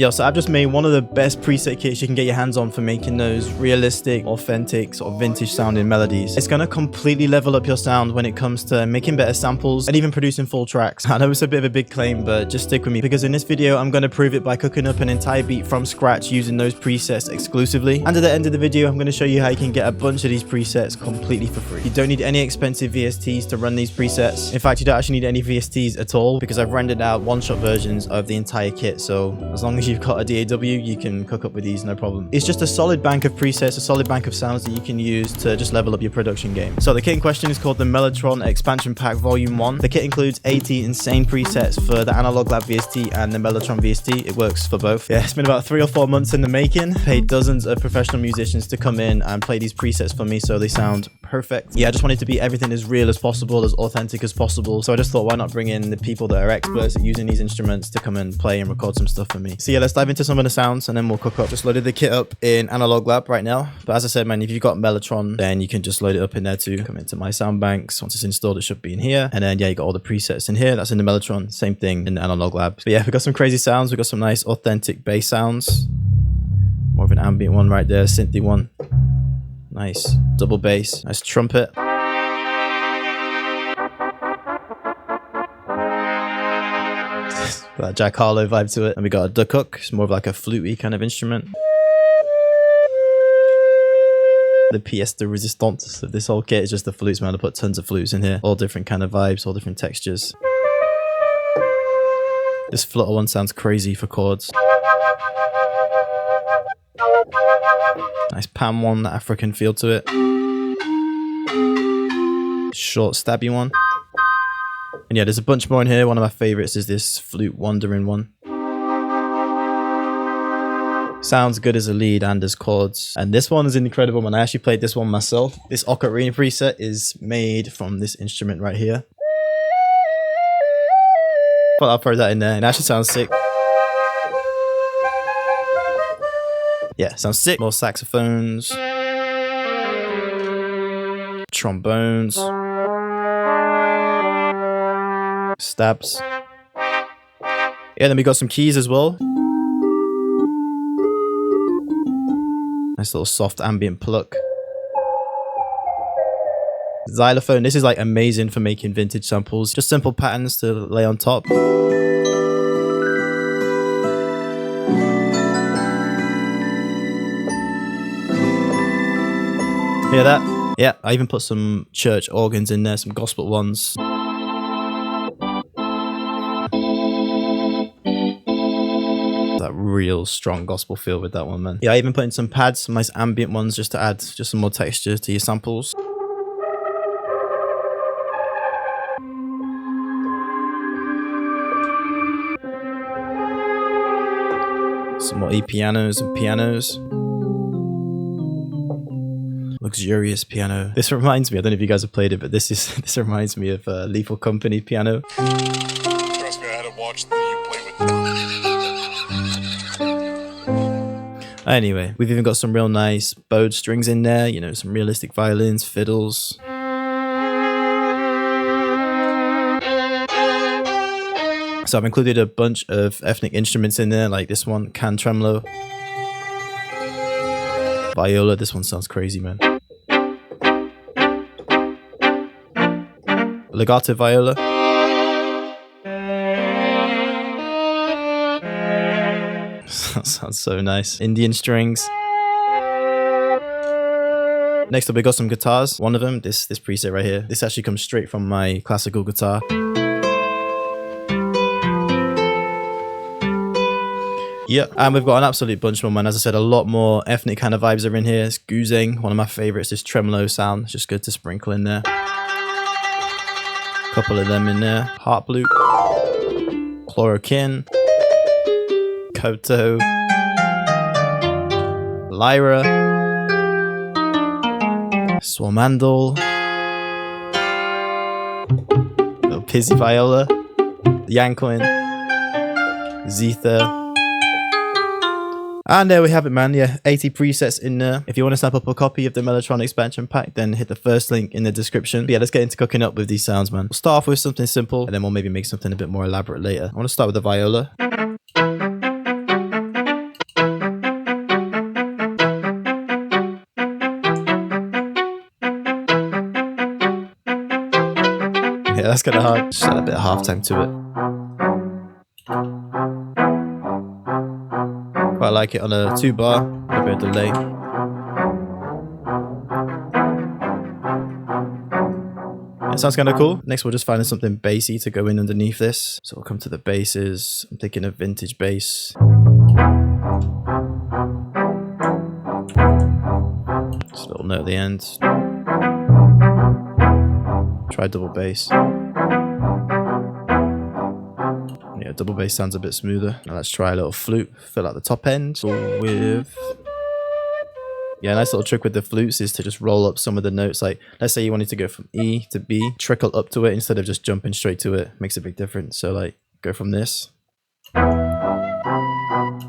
Yo, so I've just made one of the best preset kits you can get your hands on for making those realistic, authentic, sort of vintage sounding melodies. It's gonna completely level up your sound when it comes to making better samples and even producing full tracks. I know it's a bit of a big claim, but just stick with me because in this video, I'm gonna prove it by cooking up an entire beat from scratch using those presets exclusively. And at the end of the video, I'm gonna show you how you can get a bunch of these presets completely for free. You don't need any expensive VSTs to run these presets. In fact, you don't actually need any VSTs at all because I've rendered out one-shot versions of the entire kit. So as long as you've got a DAW, you can cook up with these, no problem. It's just a solid bank of presets, a solid bank of sounds that you can use to just level up your production game. So the kit in question is called the Mellotron Expansion Pack Volume 1. The kit includes 80 insane presets for the Analog Lab VST and the Mellotron VST. It works for both. Yeah, it's been about 3 or 4 months in the making. Paid dozens of professional musicians to come in and play these presets for me so they sound perfect. Yeah, I just wanted to be everything as real as possible, as authentic as possible. So I just thought, why not bring in the people that are experts at using these instruments to come and play and record some stuff for me. So yeah, let's dive into some of the sounds and then we'll cook up. Just loaded the kit up in Analog Lab right now. But as I said, man, if you've got Mellotron, then you can just load it up in there too. Come into my sound banks. Once it's installed, it should be in here. And then yeah, you got all the presets in here. That's in the Mellotron. Same thing in the Analog Lab. But yeah, we got some crazy sounds. We got some nice authentic bass sounds. More of an ambient one right there, synthy one. Nice double bass. Nice trumpet. Got that Jack Harlow vibe to it. And we got a duck hook. It's more of like a flutey kind of instrument. The pièce de résistance of this whole kit is just the flutes, man. I put tons of flutes in here. All different kind of vibes, all different textures. This flutter one sounds crazy for chords. Nice pan one, that African feel to it. Short stabby one. And yeah, there's a bunch more in here. One of my favorites is this flute wandering one. Sounds good as a lead and as chords. And this one is incredible, man. I actually played this one myself. This ocarina preset is made from this instrument right here. But I'll throw that in there. It actually sounds sick. Yeah, sounds sick. More saxophones. Trombones. Stabs. Yeah, then we got some keys as well. Nice little soft ambient pluck. Xylophone. This is like amazing for making vintage samples. Just simple patterns to lay on top. Hear that? Yeah, I even put some church organs in there, some gospel ones. That real strong gospel feel with that one, man. Yeah, I even put in some pads, some nice ambient ones just to add just some more texture to your samples. Some more E-pianos and pianos. Luxurious piano. This reminds me, I don't know if you guys have played it, but this reminds me of Lethal Company piano. Trust me, I had to watch you play with. Anyway, we've even got some real nice bowed strings in there, you know, some realistic violins, fiddles. So I've included a bunch of ethnic instruments in there, like this one, can tremolo. Viola, this one sounds crazy, man. Legato viola. That sounds so nice. Indian strings. Next up, we got some guitars. One of them, this preset right here. This actually comes straight from my classical guitar. Yeah, and we've got an absolute bunch more, man. As I said, a lot more ethnic kind of vibes are in here. It's Guzeng, one of my favorites. This tremolo sound, it's just good to sprinkle in there. Couple of them in there. Heart Blue, Chlorokin, Koto, Lyra, Swamandal, little Pizzy Viola, Yanklin, Zither. And there we have it, man. Yeah, 80 presets in there. If you want to snap up a copy of the Mellotron Expansion Pack, then hit the first link in the description. But yeah, let's get into cooking up with these sounds, man. We'll start off with something simple, and then we'll maybe make something a bit more elaborate later. I want to start with the viola. that's kind of hard. Just add a bit of halftime to it. Quite like it on a 2-bar, a bit of delay. It sounds kind of cool. Next, we'll just find something bassy to go in underneath this. So we'll come to the basses. I'm thinking of vintage bass. Just a little note at the end. Try double bass. Yeah, double bass sounds a bit smoother. Now let's try a little flute. Fill out the top end. Go with... Yeah, a nice little trick with the flutes is to just roll up some of the notes. Like, let's say you wanted to go from E to B, trickle up to it instead of just jumping straight to it. Makes a big difference. So, like, go from this.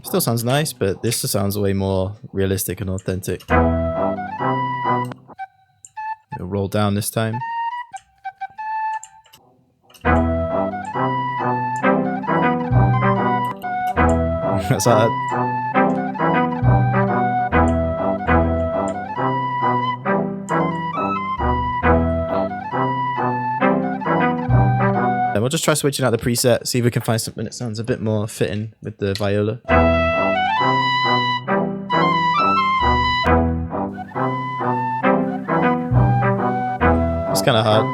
Still sounds nice, but this just sounds way more realistic and authentic. We'll roll down this time. That's hard. And we'll just try switching out the preset, see if we can find something that sounds a bit more fitting with the viola. It's kind of hard.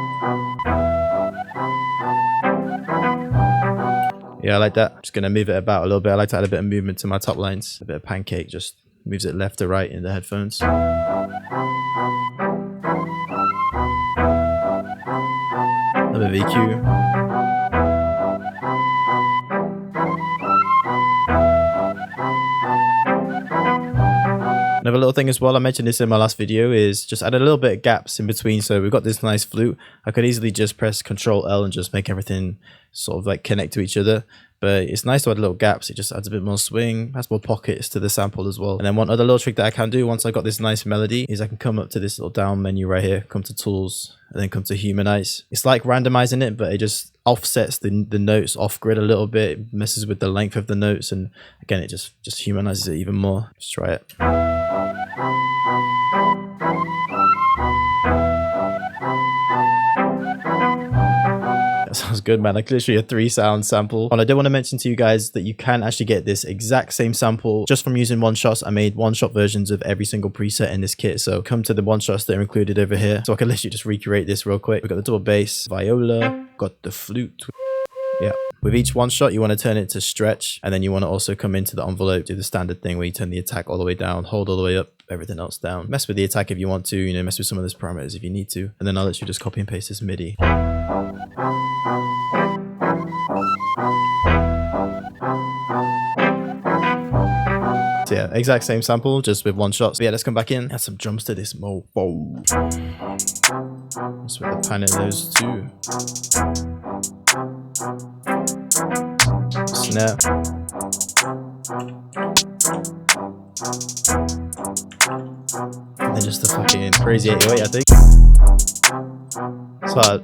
Yeah, I like that. Just gonna move it about a little bit. I like to add a bit of movement to my top lines. A bit of pancake just moves it left to right in the headphones. A bit of EQ. Another little thing as well, I mentioned this in my last video, is just add a little bit of gaps in between. So we've got this nice flute. I could easily just press Control-L and just make everything sort of like connect to each other. But it's nice to add little gaps. It just adds a bit more swing, has more pockets to the sample as well. And then one other little trick that I can do once I got this nice melody is I can come up to this little down menu right here, come to Tools, and then come to Humanize. It's like randomizing it, but it just offsets the notes off grid a little bit. It messes with the length of the notes, and again, it just humanizes it even more. Just try it. That sounds good, man. Like literally a 3-sound sample. And I do want to mention to you guys that you can actually get this exact same sample just from using one-shots. I made one-shot versions of every single preset in this kit. So come to the one-shots that are included over here. So I can literally just recreate this real quick. We've got the double bass, viola, got the flute. Yeah. With each one shot, you want to turn it to stretch, and then you want to also come into the envelope, do the standard thing where you turn the attack all the way down, hold all the way up, everything else down. Mess with the attack if you want to, you know, mess with some of those parameters if you need to. And then I'll let you just copy and paste this MIDI. So yeah, exact same sample, just with one shot. So yeah, let's come back in, add some drums to this mofo. Just with the pan in those two. Snare. And then just the fucking crazy 808, I think. It's hard.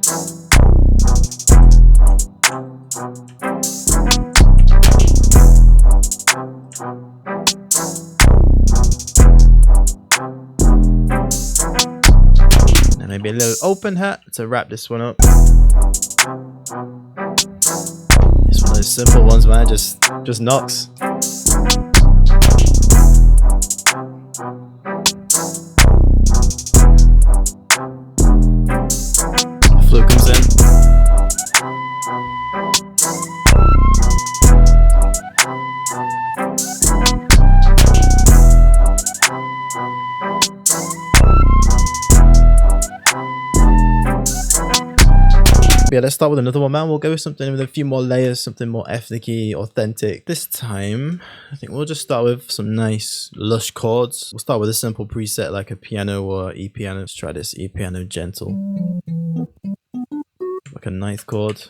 And maybe a little open hat to wrap this one up. It's one of those simple ones, man. Just knocks. The flute comes in. Yeah, let's start with another one, man. We'll go with something with a few more layers, something more ethnic-y, authentic. This time, I think we'll just start with some nice lush chords. We'll start with a simple preset like a piano or E piano. Let's try this E piano gentle. Like a ninth chord.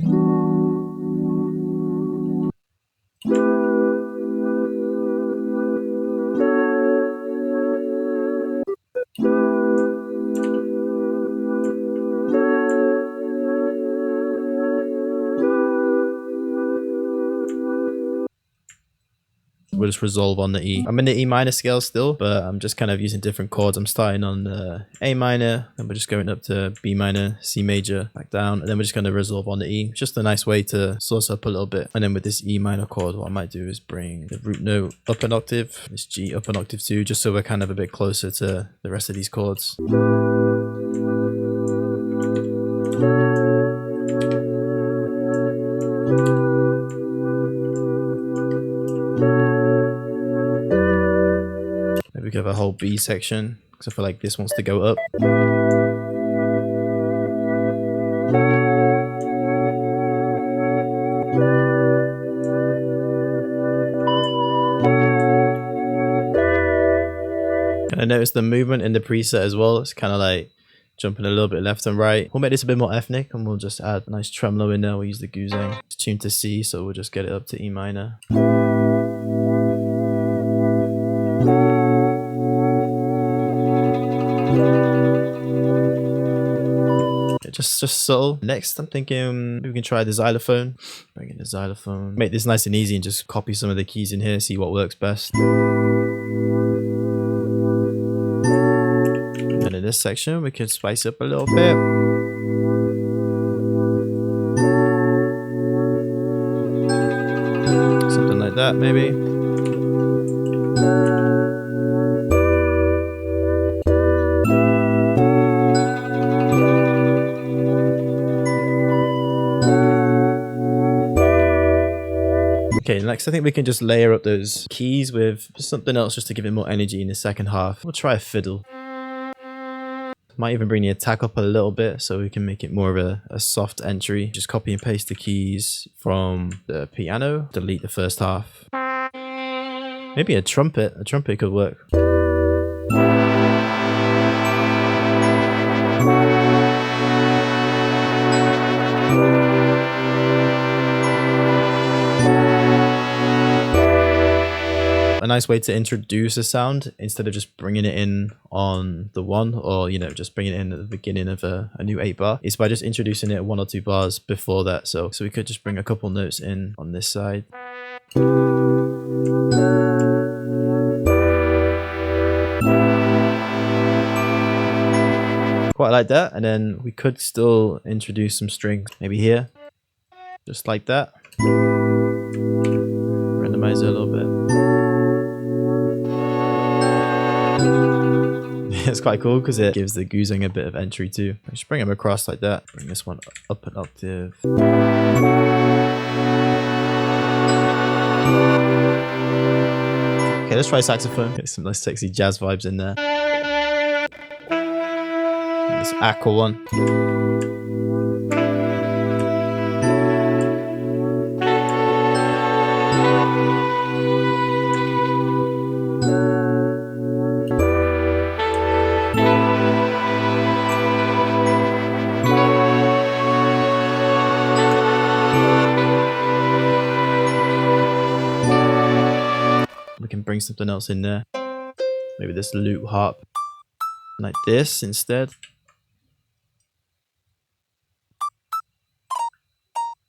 we'll just resolve on the E. I'm in the E minor scale still, but I'm just kind of using different chords. I'm starting on the A minor, and we're just going up to B minor, C major, back down, and then we're just going to resolve on the E. Just a nice way to sauce up a little bit. And then with this E minor chord, what I might do is bring the root note up an octave, this G up an octave too, just so we're kind of a bit closer to the rest of these chords. Maybe we give a whole B section because I feel like this wants to go up. Kind of notice the movement in the preset as well. It's kind of like jumping a little bit left and right. We'll make this a bit more ethnic and we'll just add a nice tremolo in there. We'll use the goozang. It's tuned to C, so we'll just get it up to E minor. Just subtle. Next, I'm thinking maybe we can try the xylophone. Bring in the xylophone. Make this nice and easy and just copy some of the keys in here, see what works best. And in this section, we can spice up a little bit. Something like that, maybe. Okay, next I think we can just layer up those keys with something else just to give it more energy in the second half. We'll try a fiddle. Might even bring the attack up a little bit so we can make it more of a soft entry. Just copy and paste the keys from the piano, delete the first half. Maybe a trumpet could work. A nice way to introduce a sound instead of just bringing it in on the one, or you know, just bringing it in at the beginning of a new 8-bar, is by just introducing it 1 or 2 bars before that. So we could just bring a couple notes in on this side. Quite like that. And then we could still introduce some strings maybe here, just like that. Randomize it a little bit. It's quite cool because it gives the goozang a bit of entry too. Just bring them across like that. Bring this one up an octave. Okay, let's try saxophone. Get some nice sexy jazz vibes in there. This aqua one. Bring something else in there. Maybe this lute harp like this instead.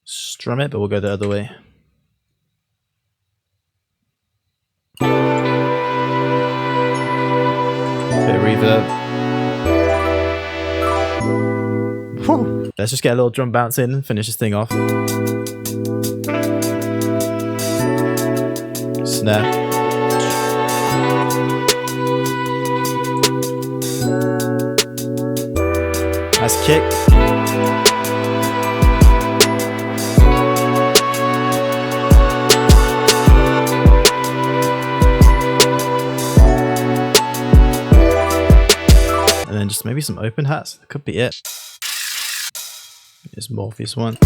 Strum it, but we'll go the other way. Bit of reverb. Whew. Let's just get a little drum bounce in and finish this thing off. Snare. Nice kick. And then just maybe some open hats. That could be it. This Morpheus one.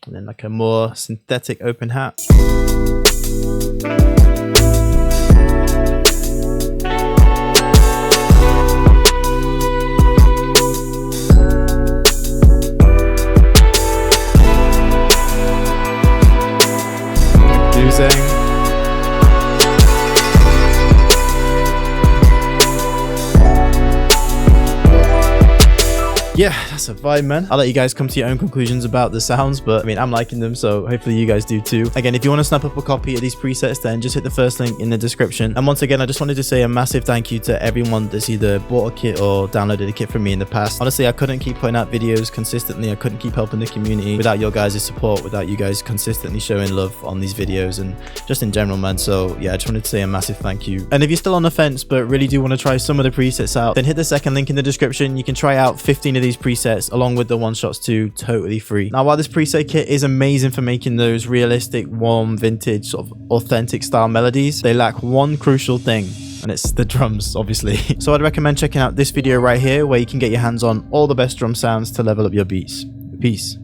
And then like a more synthetic open hat. Goozang. massive vibe, man. I'll let you guys come to your own conclusions about the sounds, but I mean, I'm liking them, so hopefully you guys do too. Again, if you want to snap up a copy of these presets, then just hit the first link in the description. And once again, I just wanted to say a massive thank you to everyone that's either bought a kit or downloaded a kit from me in the past. Honestly, I couldn't keep putting out videos consistently. I couldn't keep helping the community without your guys' support, without you guys consistently showing love on these videos and just in general, man. So yeah, I just wanted to say a massive thank you. And if you're still on the fence but really do want to try some of the presets out, then hit the second link in the description. You can try out 15 of these presets along with the one shots too, totally free. Now, while this preset kit is amazing for making those realistic, warm, vintage, sort of authentic style melodies, they lack one crucial thing, and it's the drums, obviously. So I'd recommend checking out this video right here where you can get your hands on all the best drum sounds to level up your beats. Peace.